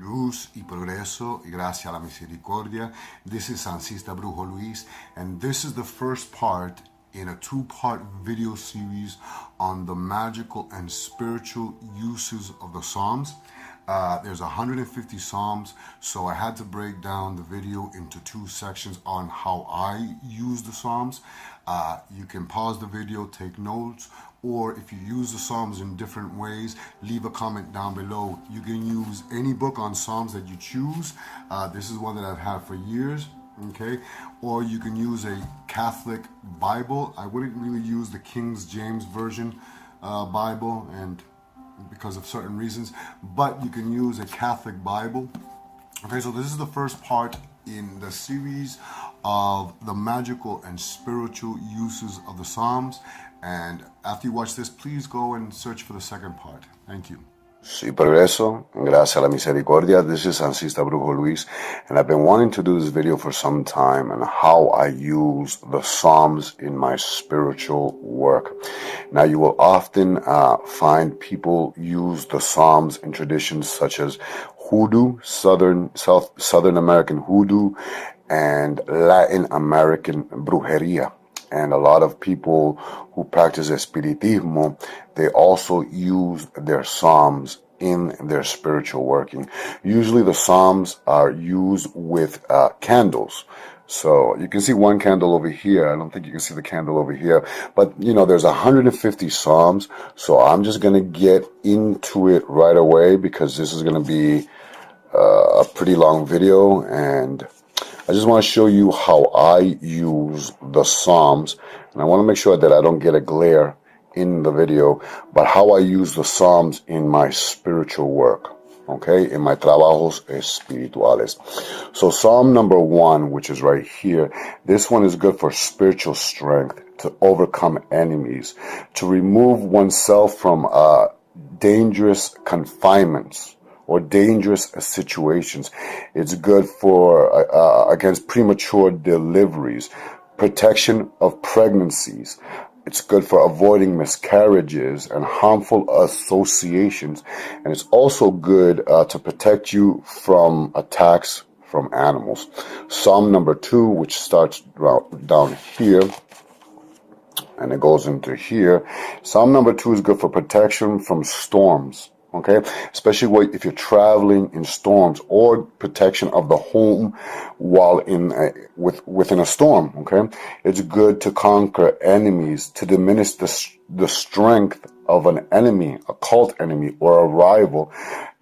luz y progreso y gracia a la misericordia. This is Sancista Brujo Luis, and this is the first part in a two-part video series on the magical and spiritual uses of the Psalms. There's 150 Psalms, so I had to break down the video into two sections on how I use the Psalms. You can pause the video, take notes, or if you use the Psalms in different ways, leave a comment down below. You can use any book on Psalms that you choose. This is one that I've had for years. Okay, or you can use a Catholic Bible. I wouldn't really use the King James Version Bible, and because of certain reasons, but you can use a Catholic Bible. Okay, so this is the first part in the series of the magical and spiritual uses of the Psalms, and after you watch this, please go and search for the second part. Thank you. Sí, progreso, gracias a la misericordia. This is Sancista Brujo Luis, and I've been wanting to do this video for some time on how I use the Psalms in my spiritual work. Now, you will often find people use the Psalms in traditions such as Hoodoo, Southern American Hoodoo, and Latin American Brujeria. And a lot of people who practice Spiritismo, they also use their Psalms in their spiritual working. Usually the Psalms are used with candles. So you can see one candle over here. I don't think you can see the candle over here. But, you know, there's 150 Psalms. So I'm just going to get into it right away because this is going to be a pretty long video, and I just want to show you how I use the Psalms, and I want to make sure that I don't get a glare in the video, but how I use the Psalms in my spiritual work, okay, in my trabajos espirituales. So Psalm number 1, which is right here, this one is good for spiritual strength, to overcome enemies, to remove oneself from dangerous confinements or dangerous situations. It's good for against premature deliveries, protection of pregnancies. It's good for avoiding miscarriages and harmful associations. And it's also good to protect you from attacks from animals. Psalm number 2, which starts down here, and it goes into here. Psalm number 2 is good for protection from storms. Okay, especially if you're traveling in storms, or protection of the home while within a storm. Okay, it's good to conquer enemies, to diminish the strength of an enemy, a cult enemy, or a rival,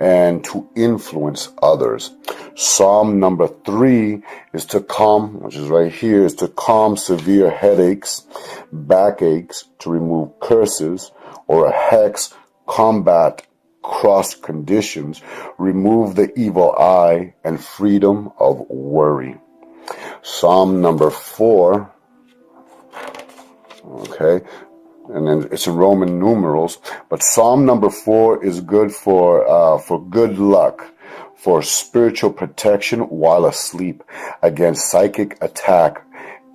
and to influence others. Psalm number 3 is to calm, which is right here, is to calm severe headaches, backaches, to remove curses or a hex, combat cross conditions, remove the evil eye, and freedom of worry. Psalm number 4, okay, and then it's in Roman numerals, but Psalm number 4 is good for good luck, for spiritual protection while asleep, against psychic attack,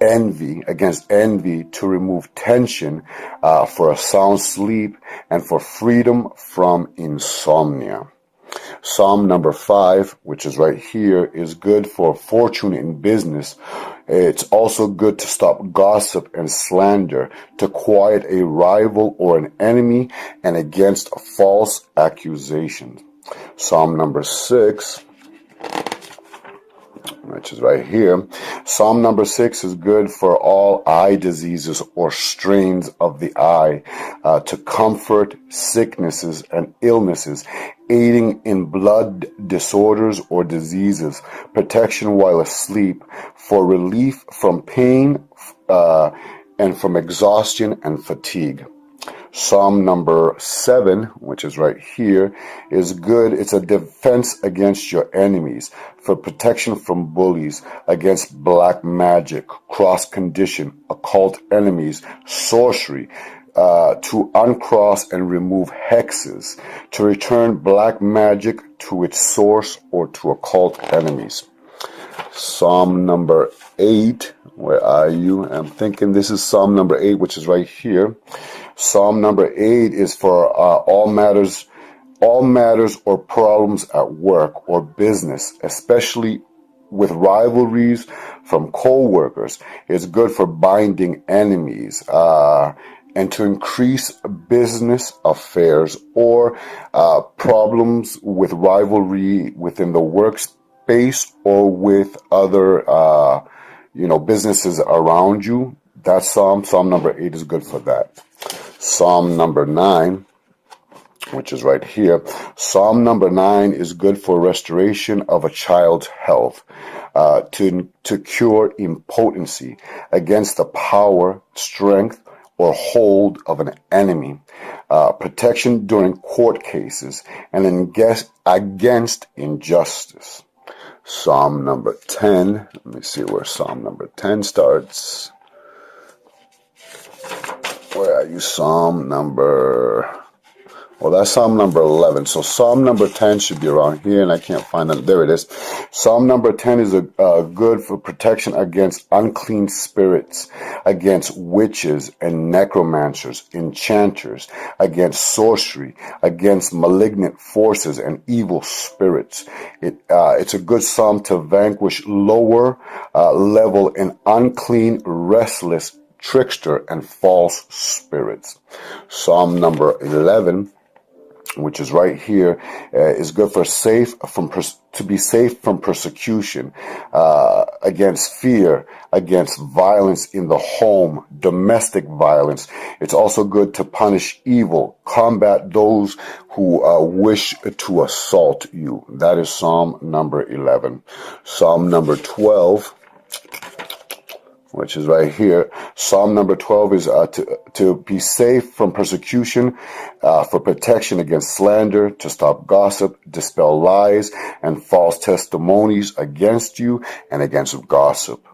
against envy, to remove tension, for a sound sleep, and for freedom from insomnia. Psalm number 5, which is right here, is good for fortune in business. It's also good to stop gossip and slander, to quiet a rival or an enemy, and against false accusations. Psalm number 6, which is right here. Psalm number 6 is good for all eye diseases or strains of the eye, to comfort sicknesses and illnesses, aiding in blood disorders or diseases, protection while asleep, for relief from pain and from exhaustion and fatigue. Psalm number 7, which is right here, is good. It's a defense against your enemies, for protection from bullies, against black magic, cross condition, occult enemies, sorcery, to uncross and remove hexes, to return black magic to its source or to occult enemies. Psalm number 8, where are you? I'm thinking this is Psalm number 8, which is right here. Psalm number 8 is for all matters all matters or problems at work or business, especially with rivalries from co-workers. It's good for binding enemies and to increase business affairs or problems with rivalry within the workspace or with other businesses around you. That's Psalm number 8 is good for that. Psalm number 9, which is right here. Psalm number 9 is good for restoration of a child's health, to cure impotency against the power, strength, or hold of an enemy, protection during court cases, and against injustice. Psalm number 10. Let me see where Psalm number 10 starts. Where are you? Well, that's Psalm number 11. So Psalm number 10 should be around here, and I can't find it. There it is. Psalm number 10 is good for protection against unclean spirits, against witches and necromancers, enchanters, against sorcery, against malignant forces and evil spirits. It's a good psalm to vanquish lower level and unclean, restless, trickster, and false spirits. Psalm number 11, which is right here, is good for to be safe from persecution, against fear, against violence in the home, domestic violence. It's also good to punish evil, combat those who wish to assault you. That is Psalm number 11. Psalm number 12, which is right here. Psalm number 12 is to be safe from persecution, for protection against slander, to stop gossip, dispel lies and false testimonies against you and against gossip.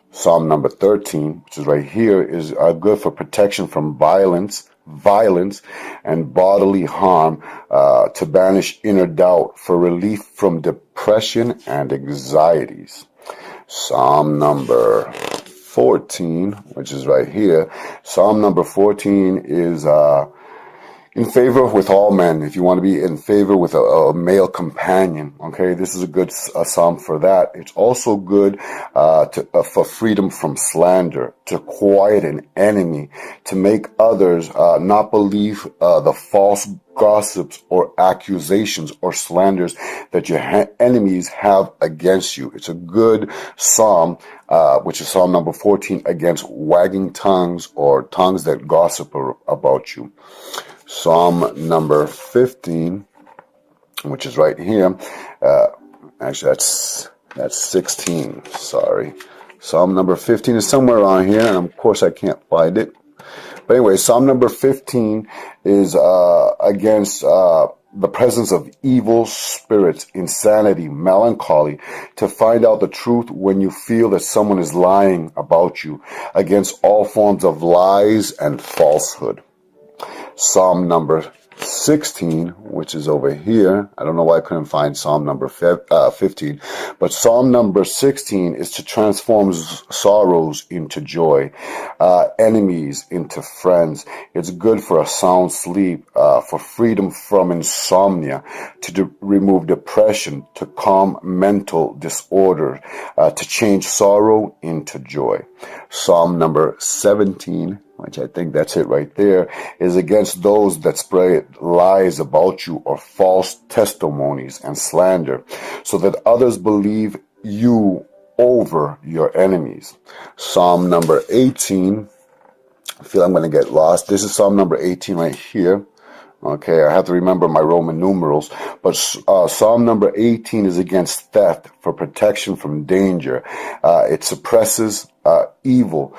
Psalm number 13, which is right here, is good for protection from violence and bodily harm, to banish inner doubt, for relief from depression and anxieties. Psalm number 14, which is right here. Psalm number 14 is in favor with all men. If you want to be in favor with a male companion, okay, this is a good psalm for that. It's also good for freedom from slander, to quiet an enemy, to make others not believe the false gossips or accusations or slanders that your enemies have against you. It's a good psalm, which is Psalm number 14, against wagging tongues or tongues that gossip about you. Psalm number 15, which is right here. Actually, that's 16. Sorry. Psalm number 15 is somewhere around here, and of course I can't find it. But anyway, Psalm number 15 is against the presence of evil spirits, insanity, melancholy, to find out the truth when you feel that someone is lying about you, against all forms of lies and falsehood. Psalm number 16, which is over here. I don't know why I couldn't find Psalm number 15, but Psalm number 16 is to transform sorrows into joy, enemies into friends. It's good for a sound sleep, for freedom from insomnia, to remove depression, to calm mental disorder, to change sorrow into joy. Psalm number 17, which I think that's it right there, is against those that spread lies about you or false testimonies and slander, so that others believe you over your enemies. Psalm number 18, I feel I'm going to get lost. This is Psalm number 18 right here. Okay, I have to remember my Roman numerals. But Psalm number 18 is against theft, for protection from danger. It suppresses evil,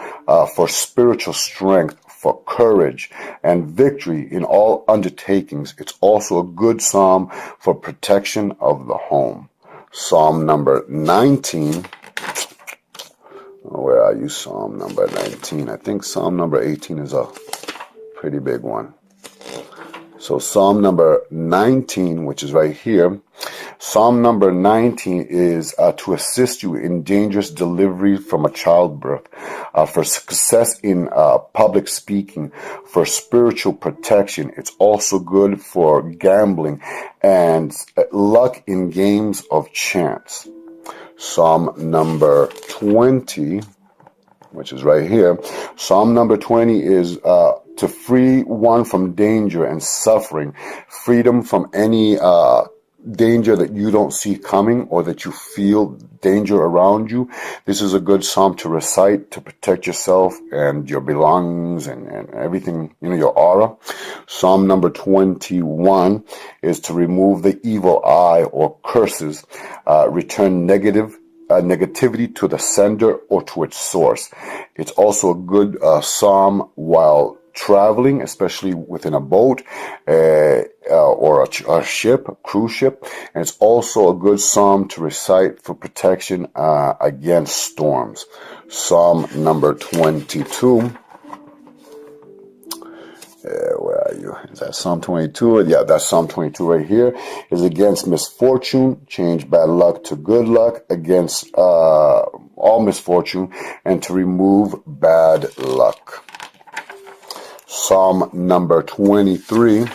for spiritual strength, for courage and victory in all undertakings. It's also a good psalm for protection of the home. Psalm number 19. Where are you? Psalm number 19. I think Psalm number 18 is a pretty big one. So Psalm number 19, which is right here, Psalm number 19 is to assist you in dangerous delivery from a childbirth, for success in public speaking, for spiritual protection. It's also good for gambling and luck in games of chance. Psalm number 20, which is right here. Psalm number 20 is to free one from danger and suffering, freedom from any danger that you don't see coming or that you feel danger around you. This is a good psalm to recite to protect yourself and your belongings and everything, your aura. Psalm number 21 is to remove the evil eye or curses, return negativity to the sender or to its source. It's also a good psalm while traveling, especially within a boat or a ship, a cruise ship. And it's also a good psalm to recite for protection against storms. Psalm number 22. Where are you? Is that Psalm 22? Yeah, that's Psalm 22 right here. Is against misfortune, change bad luck to good luck, against all misfortune, and to remove bad luck. Psalm number 23,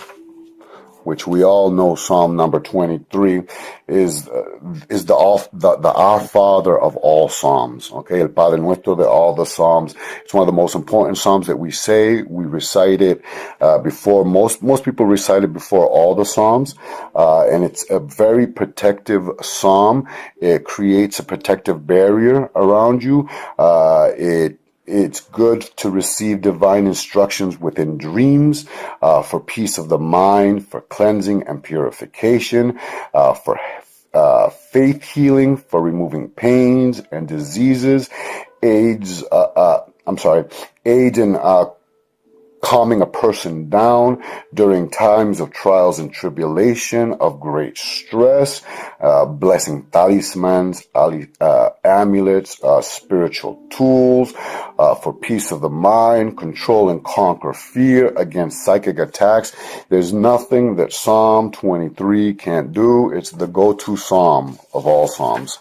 which we all know, Psalm number 23 is the Our Father of all Psalms. Okay, El Padre Nuestro de all the Psalms. It's one of the most important Psalms that we say. We recite it before most people recite it before all the Psalms, and it's a very protective Psalm. It creates a protective barrier around you. It's good to receive divine instructions within dreams, for peace of the mind, for cleansing and purification, for faith healing, for removing pains and diseases, aids in calming a person down during times of trials and tribulation, of great stress, blessing talismans, amulets, spiritual tools, for peace of the mind, control and conquer fear against psychic attacks. There's nothing that Psalm 23 can't do. It's the go-to psalm of all psalms.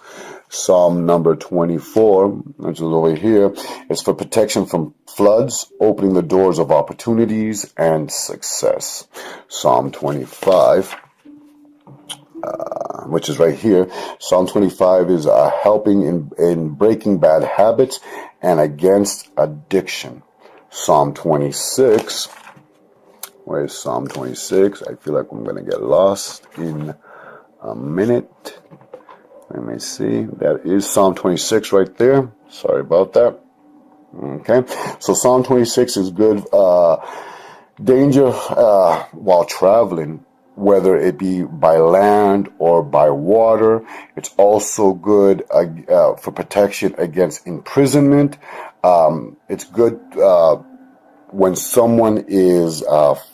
Psalm number 24, which is over here, is for protection from floods, opening the doors of opportunities and success. Psalm 25, which is right here. Psalm 25 is helping in breaking bad habits and against addiction. Psalm 26, where is Psalm 26? I feel like I'm going to get lost in a minute. Let me see. That is Psalm 26 right there. Sorry about that. Okay. So Psalm 26 is good. Danger while traveling, whether it be by land or by water. It's also good for protection against imprisonment. It's good when someone is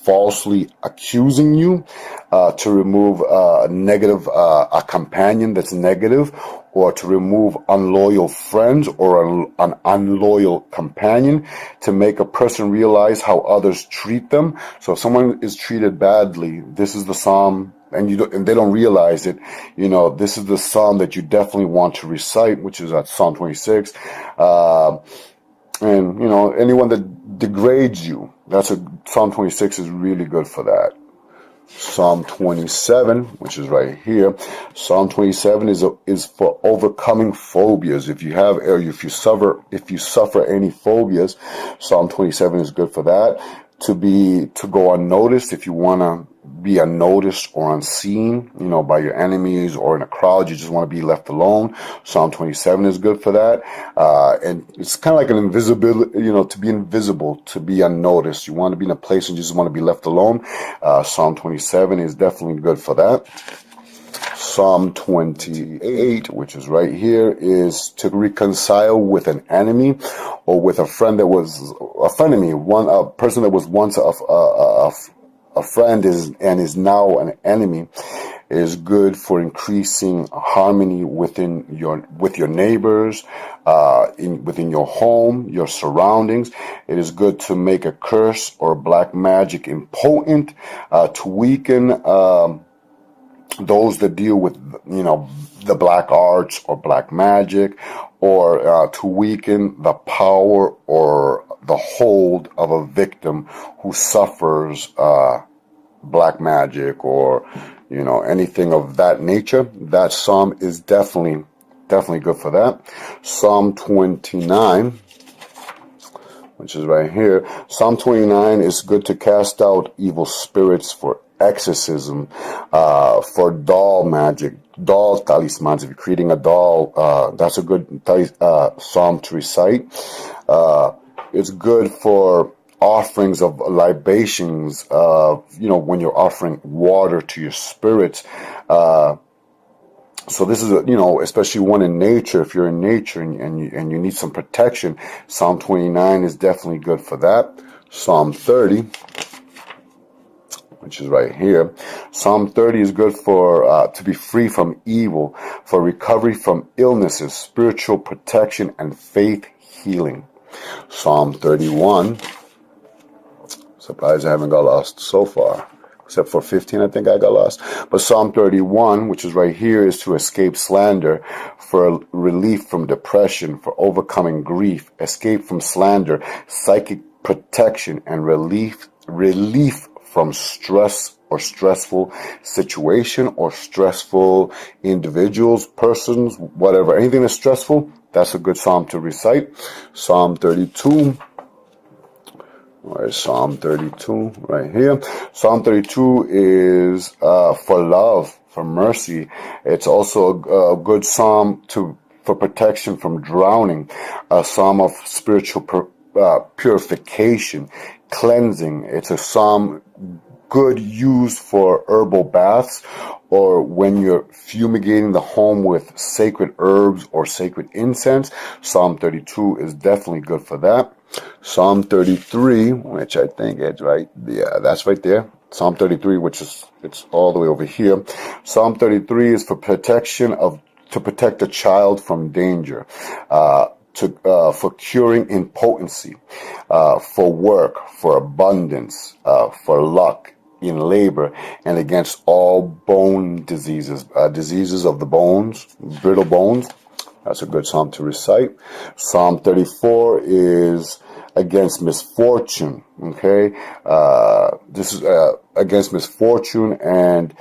falsely accusing you, to remove a companion that's negative, or to remove unloyal friends or an unloyal companion, to make a person realize how others treat them. So if someone is treated badly, this is the psalm, and they don't realize it, this is the psalm that you definitely want to recite, which is at Psalm 26. And, anyone that degrades you, Psalm 26 is really good for that. Psalm 27, which is right here. Psalm 27 is for overcoming phobias. If you have, or if you suffer any phobias, Psalm 27 is good for that. To go unnoticed, if you want to be unnoticed or unseen, by your enemies or in a crowd, you just want to be left alone. Psalm 27 is good for that. And it's kind of like an invisibility, to be invisible, to be unnoticed. You want to be in a place and you just want to be left alone. Psalm 27 is definitely good for that. Psalm 28, which is right here, is to reconcile with an enemy or with a friend that was a frenemy, a person that was once a friend and is now an enemy. It is good for increasing harmony with your neighbors, within your home, your surroundings. It is good to make a curse or black magic impotent, to weaken those that deal with, the black arts or black magic, or to weaken the power or the hold of a victim who suffers black magic or, anything of that nature. That psalm is definitely good for that. Psalm 29, which is right here. Psalm 29 is good to cast out evil spirits, for exorcism, for doll magic, doll talismans. If you're creating a doll, that's a good psalm to recite. It's good for offerings of libations, when you're offering water to your spirits. So this is, especially one in nature. If you're in nature and you need some protection, Psalm 29 is definitely good for that. Psalm 30, which is right here. Psalm 30 is good for to be free from evil, for recovery from illnesses, spiritual protection, and faith healing. Psalm 31. Surprised I haven't got lost so far. Except for 15, I think I got lost. But Psalm 31, which is right here, is to escape slander, for relief from depression, for overcoming grief, escape from slander, psychic protection, and relief from stress or stressful situation or stressful individuals, persons, whatever. Anything that's stressful, that's a good psalm to recite. Psalm 32. Where's Psalm 32? Right here. Psalm 32 is for love, for mercy. It's also a good psalm for protection from drowning, a psalm of spiritual purification, cleansing. It's a psalm good used for herbal baths, or when you're fumigating the home with sacred herbs or sacred incense. Psalm 32 is definitely good for that. Psalm 33, which I think is right. Yeah, that's right there. Psalm 33, it's all the way over here. Psalm 33 is for to protect a child from danger, for curing impotency, for work, for abundance, for luck in labor, and against all bone diseases, diseases of the bones, brittle bones. That's a good psalm to recite. Psalm 34 is against misfortune. Okay, this is against misfortune and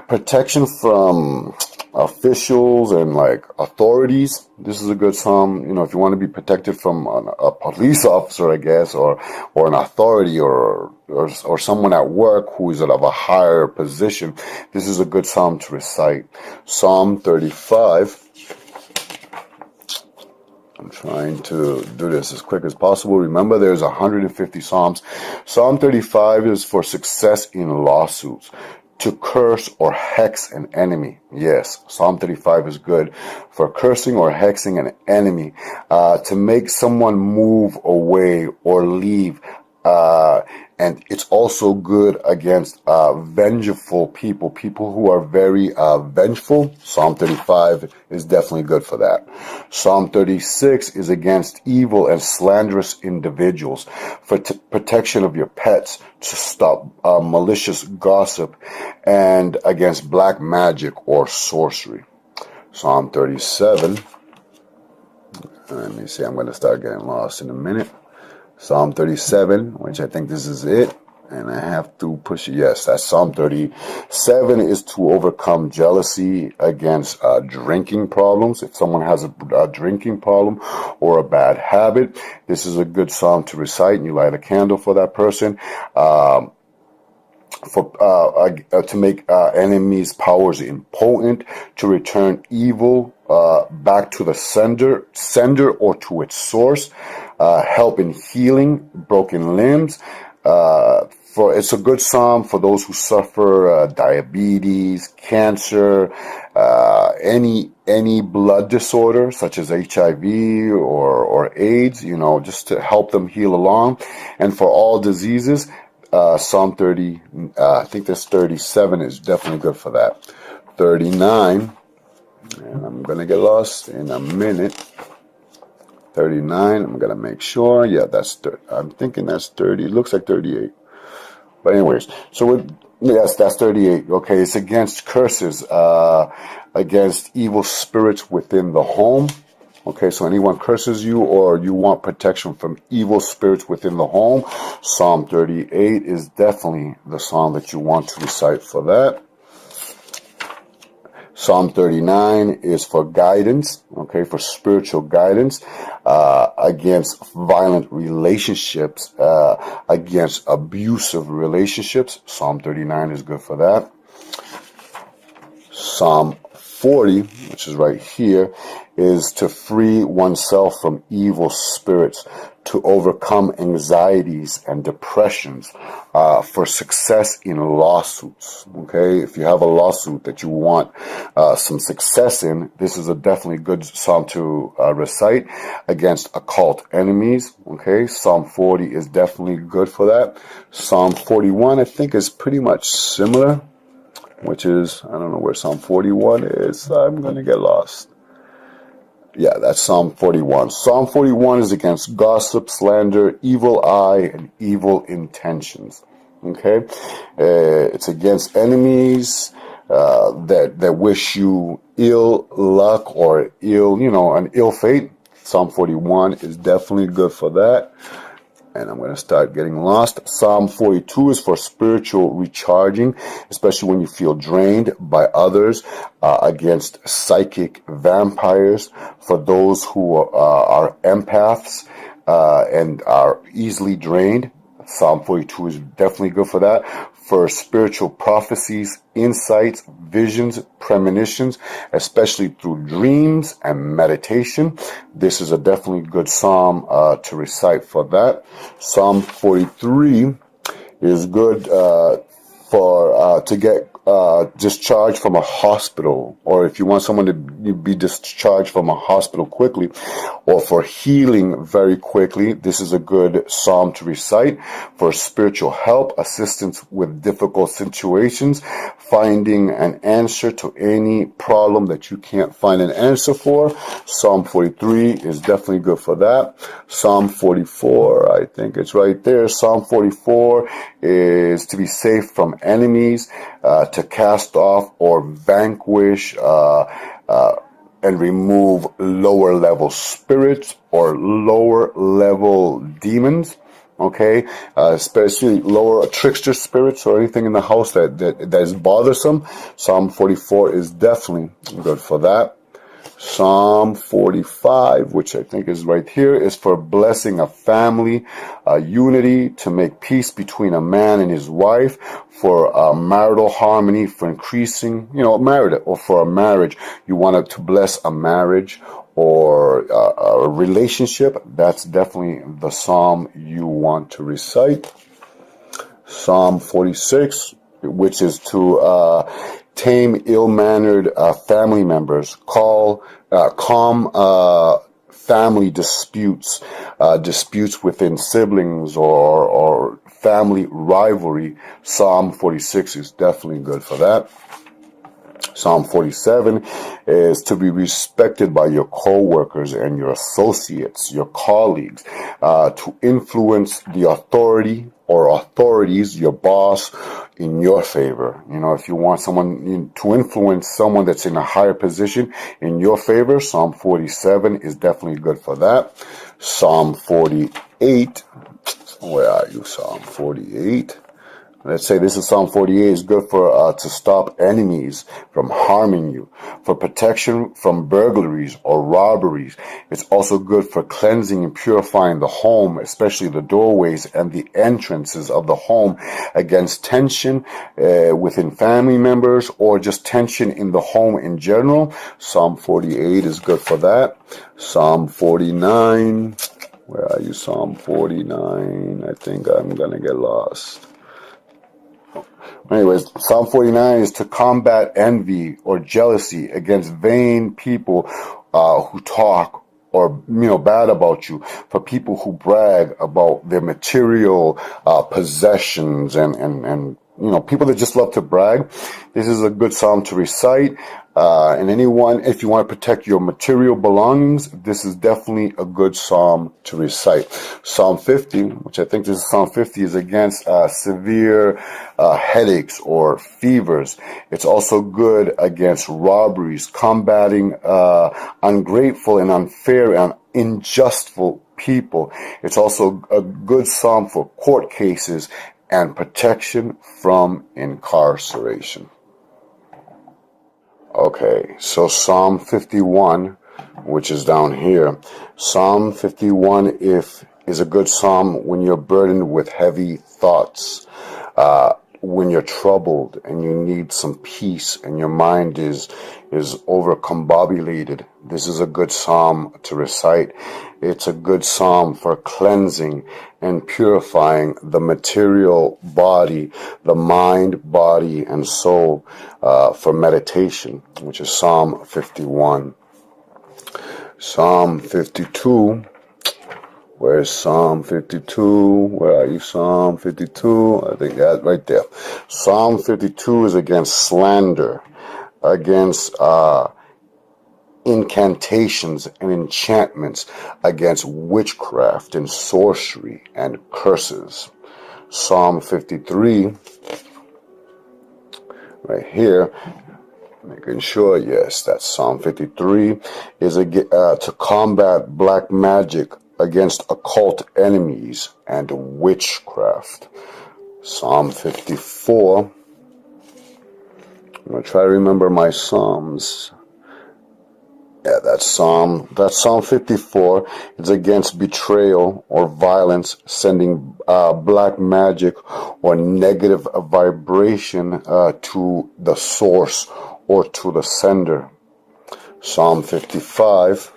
protection from officials and authorities. This is a good psalm, if you want to be protected from a police officer, I guess, or an authority or someone at work who is of a higher position. This is a good psalm to recite. Psalm 35. I'm trying to do this as quick as possible. Remember, there's 150 psalms. Psalm 35 is for success in lawsuits, to curse or hex an enemy. Yes, Psalm 35 is good for cursing or hexing an enemy, to make someone move away or leave. And it's also good against vengeful people who are very vengeful. Psalm 35 is definitely good for that. Psalm 36 is against evil and slanderous individuals, for protection of your pets, to stop malicious gossip, and against black magic or sorcery. Psalm 37. Let me see, I'm going to start getting lost in a minute. Psalm 37, which I think this is it, and I have to push it. Yes, that's Psalm 37, is to overcome jealousy, against drinking problems. If someone has a drinking problem or a bad habit, this is a good psalm to recite, and you light a candle for that person. To make enemies' powers impotent, to return evil back to the sender or to its source, help in healing broken limbs. It's a good psalm for those who suffer diabetes, cancer, any blood disorder such as HIV or AIDS, just to help them heal along, and for all diseases. Psalm 30, I think that's 37 is definitely good for that. 39, and I'm going to get lost in a minute. 39, I'm going to make sure. Yeah, that's 30. I'm thinking that's 30. It looks like 38. But anyways, so yes, that's 38. Okay, it's against curses, against evil spirits within the home. Okay, so anyone curses you or you want protection from evil spirits within the home, Psalm 38 is definitely the psalm that you want to recite for that. Psalm 39 is for guidance, okay, for spiritual guidance, against violent relationships, against abusive relationships. Psalm 39 is good for that. Psalm 40, which is right here, is to free oneself from evil spirits, to overcome anxieties and depressions, for success in lawsuits. Okay, if you have a lawsuit that you want some success in, this is a definitely good psalm to recite against occult enemies. Okay, Psalm 40 is definitely good for that. Psalm 41, I think, is pretty much similar, which is, I don't know where Psalm 41 is. I'm going to get lost. Yeah, that's Psalm 41. Psalm 41 is against gossip, slander, evil eye, and evil intentions. Okay? It's against enemies that wish you ill luck or an ill fate. Psalm 41 is definitely good for that. And I'm going to start getting lost. Psalm 42 is for spiritual recharging, especially when you feel drained by others, against psychic vampires, for those who are empaths and are easily drained. Psalm 42 is definitely good for that. For spiritual prophecies, insights, visions, premonitions, especially through dreams and meditation. This is a definitely good psalm to recite for that. Psalm 43 is good for to get discharged from a hospital, or if you want someone to be discharged from a hospital quickly, or for healing very quickly. This is a good psalm to recite. For spiritual help, assistance with difficult situations, finding an answer to any problem that you can't find an answer for. Psalm 43 is definitely good for that. Psalm 44, I think it's right there. Psalm 44 is to be safe from enemies, to cast off or vanquish and remove lower level spirits or lower level demons. Okay, especially lower trickster spirits or anything in the house that is bothersome. Psalm 44 is definitely good for that. Psalm 45, which I think is right here, is for blessing a family, unity, to make peace between a man and his wife, for marital harmony, for increasing, marriage, or for a marriage. You want to bless a marriage or a relationship. That's definitely the psalm you want to recite. Psalm 46, which is to tame ill-mannered family members, calm family disputes, disputes within siblings or family rivalry. Psalm 46 is definitely good for that. Psalm 47 is to be respected by your co-workers and your associates, your colleagues, to influence the authority or authorities, your boss, in your favor. If you want someone to influence someone that's in a higher position in your favor, Psalm 47 is definitely good for that. Psalm 48, where are you? Psalm 48. Let's say this is Psalm 48 is good for to stop enemies from harming you, for protection from burglaries or robberies. It's also good for cleansing and purifying the home, especially the doorways and the entrances of the home, against tension within family members or just tension in the home in general. Psalm 48 is good for that. Psalm 49, where are you? Psalm 49, I think I'm going to get lost. Anyways, Psalm 49 is to combat envy or jealousy against vain people who talk or bad about you, for people who brag about their material possessions, and people that just love to brag. This is a good psalm to recite. And anyone, if you want to protect your material belongings, this is definitely a good psalm to recite. Psalm 50, which I think this is Psalm 50, is against severe headaches or fevers. It's also good against robberies, combating ungrateful and unfair and unjustful people. It's also a good psalm for court cases and protection from incarceration. Okay, so Psalm 51, which is down here. Psalm 51 is a good psalm when you're burdened with heavy thoughts, when you're troubled and you need some peace and your mind is overcombobulated. This is a good psalm to recite. It's a good psalm for cleansing and purifying the material body, the mind, body, and soul, for meditation, which is Psalm 51. Psalm 52. Where's Psalm 52? Where are you? Psalm 52. I think that's right there. Psalm 52 is against slander, against incantations and enchantments, against witchcraft and sorcery and curses. Psalm 53, right here, making sure, yes, that's Psalm 53, is to combat black magic, against occult enemies and witchcraft. Psalm 54. I'm going to try to remember my Psalms. Yeah, that's Psalm 54. It's against betrayal or violence, sending black magic or negative vibration to the source or to the sender. Psalm 55,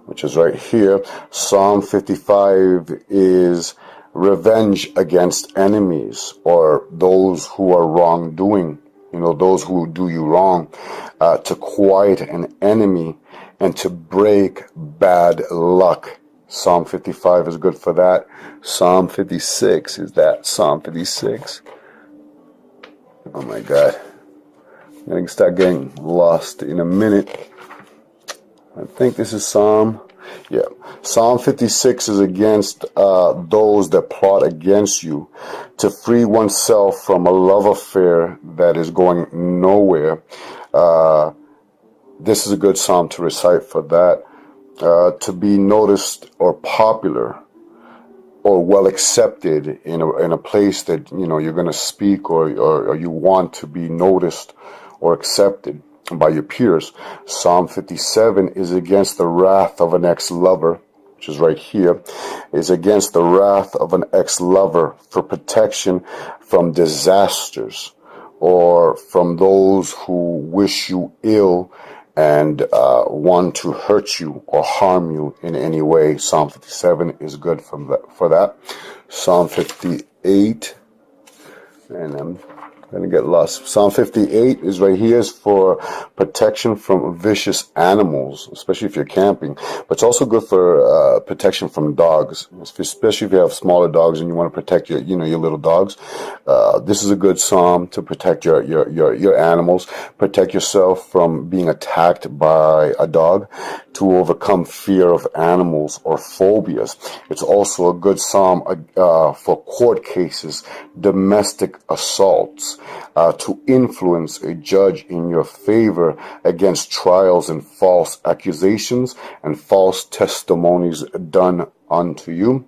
which is right here. Psalm 55 is revenge against enemies or those who are wrongdoing, those who do you wrong, to quiet an enemy and to break bad luck. Psalm 55 is good for that. Psalm 56 is that. Psalm 56. Oh my God. I'm going to start getting lost in a minute. I think this is Psalm 56 is against those that plot against you, to free oneself from a love affair that is going nowhere. This is a good psalm to recite for that. To be noticed or popular or well accepted in a place that you're going to speak or you want to be noticed or accepted by your peers. Psalm 57 is against the wrath of an ex-lover, which is right here, is against the wrath of an ex-lover, for protection from disasters or from those who wish you ill and want to hurt you or harm you in any way. Psalm 57 is good for that. Psalm 58, and I'm going to get lost. Psalm 58 is right here, is for protection from vicious animals, especially if you're camping. But it's also good for protection from dogs, especially if you have smaller dogs and you want to protect your little dogs. This is a good psalm to protect your animals, protect yourself from being attacked by a dog, to overcome fear of animals or phobias. It's also a good psalm for court cases, domestic assaults, to influence a judge in your favor against trials and false accusations and false testimonies done unto you.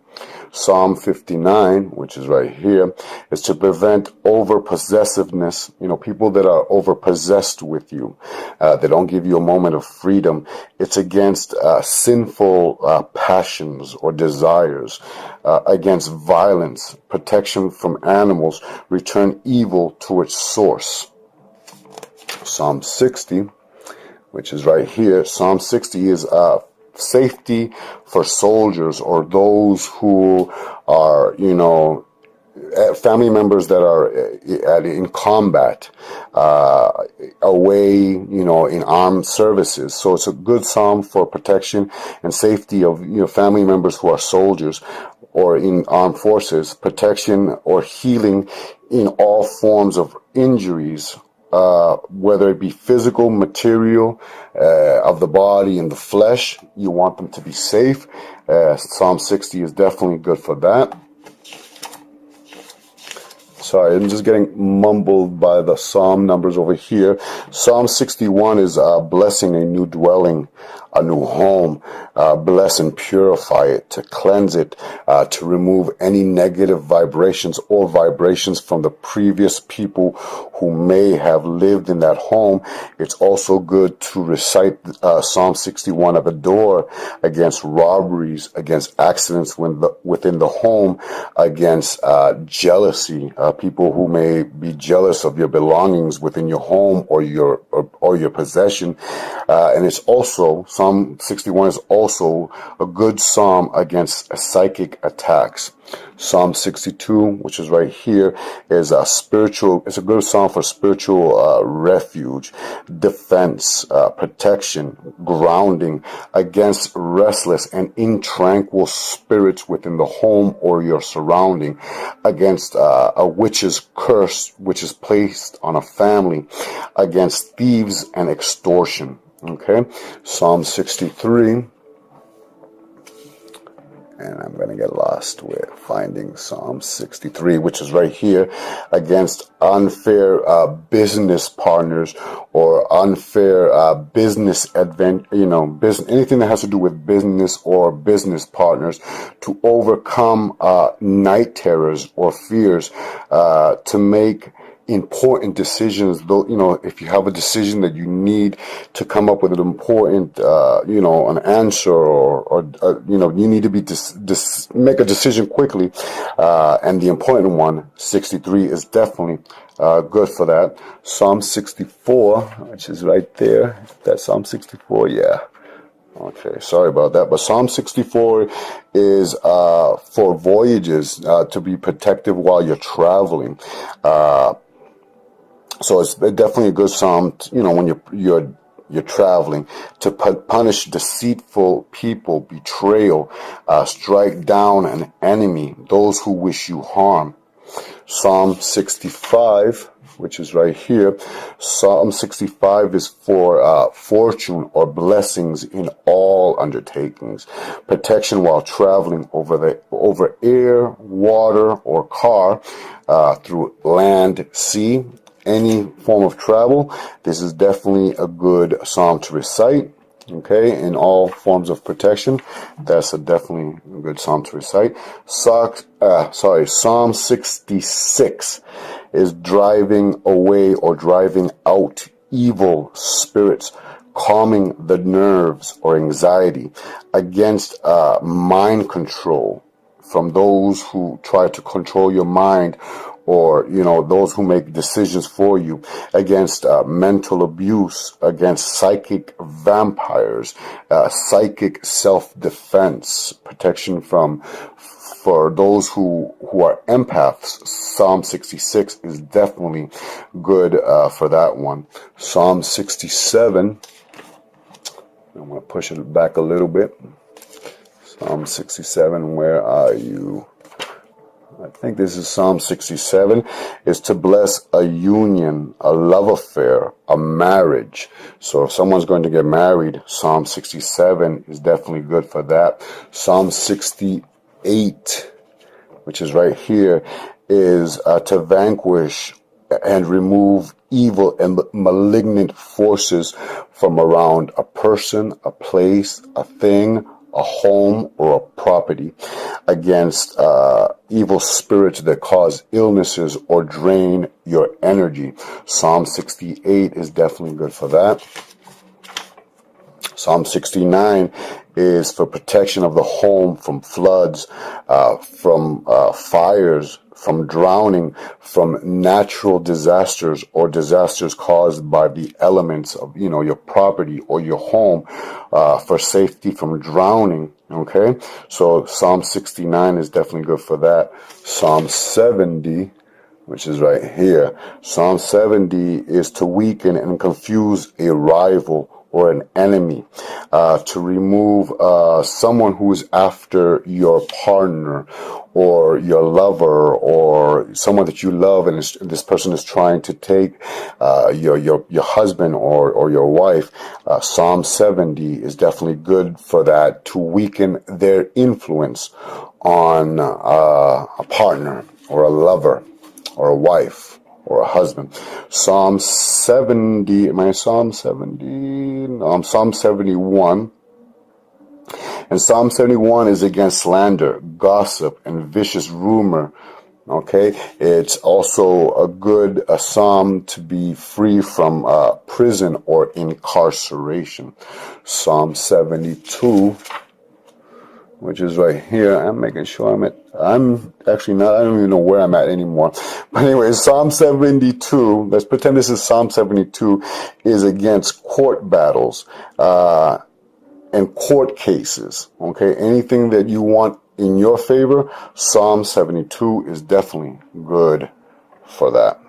Psalm 59, which is right here, is to prevent over-possessiveness, people that are over-possessed with you, they don't give you a moment of freedom. It's against sinful passions or desires, against violence, protection from animals, return evil to its source. Psalm 60, which is right here, Psalm 60 is safety for soldiers or those who are, family members that are in combat, away, in armed services. So it's a good psalm for protection and safety of, family members who are soldiers or in armed forces, protection or healing in all forms of injuries, whether it be physical, material, of the body and the flesh. You want them to be safe. Psalm 60 is definitely good for that. Sorry, I'm just getting mumbled by the psalm numbers over here. Psalm 61 is blessing a new dwelling, a new home. Bless and purify it, to cleanse it, to remove any negative vibrations or vibrations from the previous people who may have lived in that home. It's also good to recite Psalm 61 at the door against robberies, against accidents within the home, against jealousy, people who may be jealous of your belongings within your home or your possession. And it's also, Psalm 61 is also a good psalm against psychic attacks. Psalm 62, which is right here, is it's a good psalm for spiritual refuge, defense, protection, grounding against restless and intranquil spirits within the home or your surrounding, against a witch's curse which is placed on a family, against thieves and extortion. Okay, Psalm 63. And I'm going to get lost with finding Psalm 63, which is right here, against unfair business partners or unfair business anything that has to do with business or business partners, to overcome night terrors or fears, to make important decisions. Though, if you have a decision that you need to come up with an important, an answer, or you need to make a decision quickly, and the important one, 63, is definitely good for that. Psalm 64, which is right there. That's Psalm 64, yeah. Okay, sorry about that. But Psalm 64 is for voyages, to be protective while you're traveling. So it's definitely a good psalm, when you're traveling, to punish deceitful people, betrayal, strike down an enemy, those who wish you harm. Psalm 65, which is right here. Psalm 65 is for fortune or blessings in all undertakings, protection while traveling over air, water, or car, through land, sea, any form of travel. This is definitely a good psalm to recite. Okay, in all forms of protection, that's definitely a good psalm to recite. Psalm 66 is driving away or driving out evil spirits, calming the nerves or anxiety, against mind control from those who try to control your mind, or those who make decisions for you, against mental abuse, against psychic vampires, psychic self-defense, protection for those who are empaths. Psalm 66 is definitely good for that one. Psalm 67, I'm going to push it back a little bit. Psalm 67, where are you? I think this is Psalm 67, is to bless a union, a love affair, a marriage. So if someone's going to get married, Psalm 67 is definitely good for that. Psalm 68, which is right here, is to vanquish and remove evil and malignant forces from around a person, a place, a thing, a home, or a property, against evil spirits that cause illnesses or drain your energy. Psalm 68 is definitely good for that. Psalm 69 is for protection of the home from floods, from fires, from drowning, from natural disasters or disasters caused by the elements of, your property or your home, for safety from drowning. Okay, so Psalm 69 is definitely good for that. Psalm 70, which is right here. Psalm 70 is to weaken and confuse a rival or an enemy, to remove someone who is after your partner or your lover or someone that you love, and this person is trying to take your husband or your wife. Psalm 70 is definitely good for that, to weaken their influence on a partner or a lover or a wife or a husband. Psalm 70, Psalm 71. And Psalm 71 is against slander, gossip, and vicious rumor. Okay, it's also a psalm to be free from prison or incarceration. Psalm 72, which is right here. I'm making sure I'm actually not, I don't even know where I'm at anymore. But anyway, Psalm 72, let's pretend this is Psalm 72, is against court battles, and court cases. Okay, anything that you want in your favor, Psalm 72 is definitely good for that.